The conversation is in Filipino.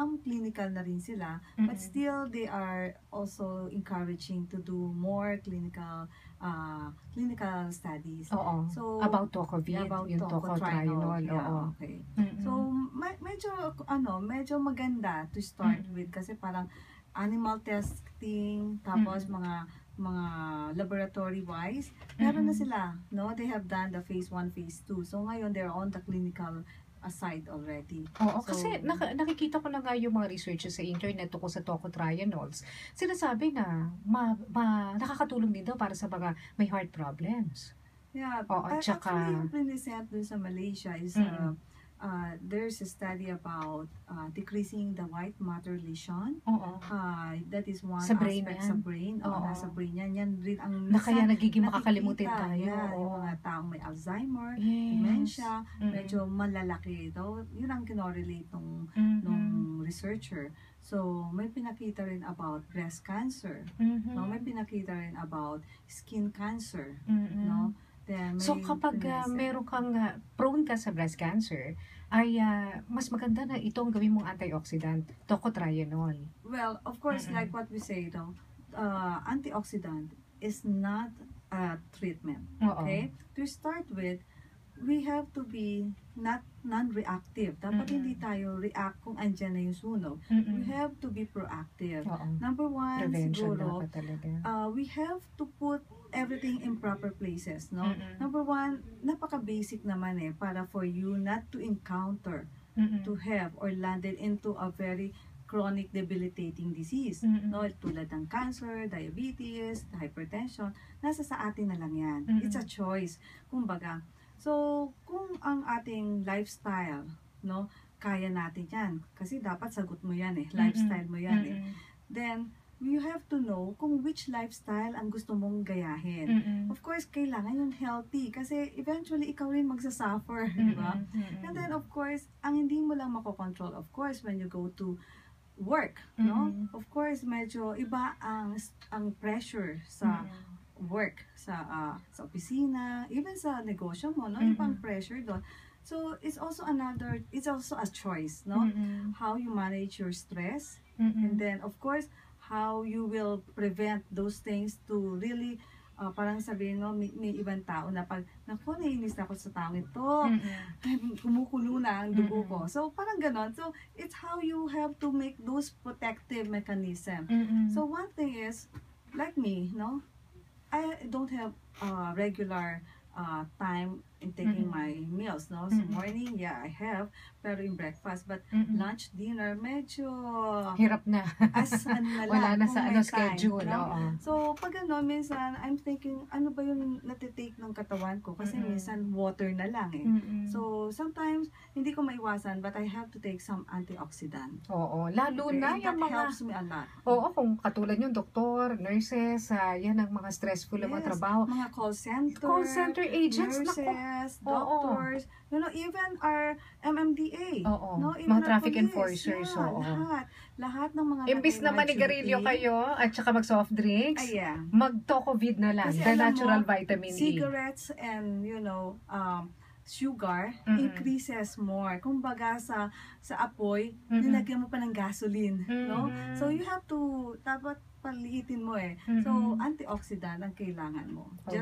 some clinical na rin sila, but still they are also encouraging to do more clinical studies. Oo. So About Tocovid, about yung tocotrienol. yeah, Oo. okay. Mm-mm. So medyo maganda to start with kasi parang animal testing, tapos mga laboratory wise, meron na sila, no? They have done the phase 1, phase 2. So ngayon they're on the clinical side already. Oo, So, kasi nakikita ko na nga yung mga researches sa internet tungkol sa tocotrienols. Sinasabi na nakakatulong din daw para sa mga may heart problems. yeah, Oo, tsaka actually yung present dun sa Malaysia is there's a study about decreasing the white matter lesion. oo. That is one Sa brain aspect yan. sa brain. Oo. Nasa brain yan. Yan rin ang Na kaya nagiging nakikita, makakalimutin tayo. yeah, Oo. yung mga taong may Alzheimer, Yes. dementia, medyo malalaki. Yun ang kinorelate nung researcher. So, may pinakita rin about breast cancer. No? May pinakita rin about skin cancer. No? Then, So kapag meron kang prone ka sa breast cancer, ay mas maganda na itong gawin mong antioxidant, tocotrienol. Well, of course, like what we say, antioxidant is not a treatment. Okay? To start with, we have to be not non-reactive. Dapat hindi tayo react kung andyan na yung sunog. We have to be proactive. Number one, Prevention siguro, dapat talaga. we have to put everything in proper places, no? Number one, napaka-basic naman para for you not to encounter, to have or landed into a very chronic debilitating disease, no? Tulad ng cancer, diabetes, hypertension, nasa sa atin na lang yan. It's a choice, kumbaga. So, kung ang ating lifestyle, no, kaya natin yan, kasi dapat sagot mo yan lifestyle mo yan then, you have to know kung which lifestyle ang gusto mong gayahin. Of course, kailangan yung healthy kasi eventually ikaw rin magsasuffer, di ba? And then of course, ang hindi mo lang makokontrol, of course, when you go to work, no? Of course, medyo iba ang pressure sa work, sa opisina, even sa negosyo mo, no? Ibang pressure doon. So, it's also a choice, no? How you manage your stress, and then of course, how you will prevent those things to really parang sabihin mo, may ibang tao na pag, naku, naiinis na ako sa taong ito, kumukulo na ang dugo ko. So, parang ganon. So, it's how you have to make those protective mechanism. So, one thing is, like me, no, I don't have regular time in taking my meals, no? So, morning, yeah, I have, pero in breakfast. But lunch, dinner, medyo hirap na. as na lang. Wala na sa may schedule. Time, no? Oo. So, pag minsan, I'm thinking, ano ba yung natitake ng katawan ko? Kasi minsan, water na lang So, sometimes, hindi ko maiwasan, but I have to take some antioxidant. Oo, lalo na yung That mga helps me a lot. Oo, kung katulad yung doktor, nurses, yan ang mga stressful na mga trabaho. Mga call center agents, nurses, doctors, you know, even our MMDA. Oo, no? mga Even traffic police, enforcers. Yeah, lahat ng mga imbis na manigarilyo kayo at saka mag-soft drinks, mag-Tocovid na lang, the natural vitamin E. Cigarettes and, you know, sugar increases more. Kumbaga sa apoy, nilagyan mo pa ng gasoline, no? So you have to dapat paliitin mo So antioxidant ang kailangan mo. Just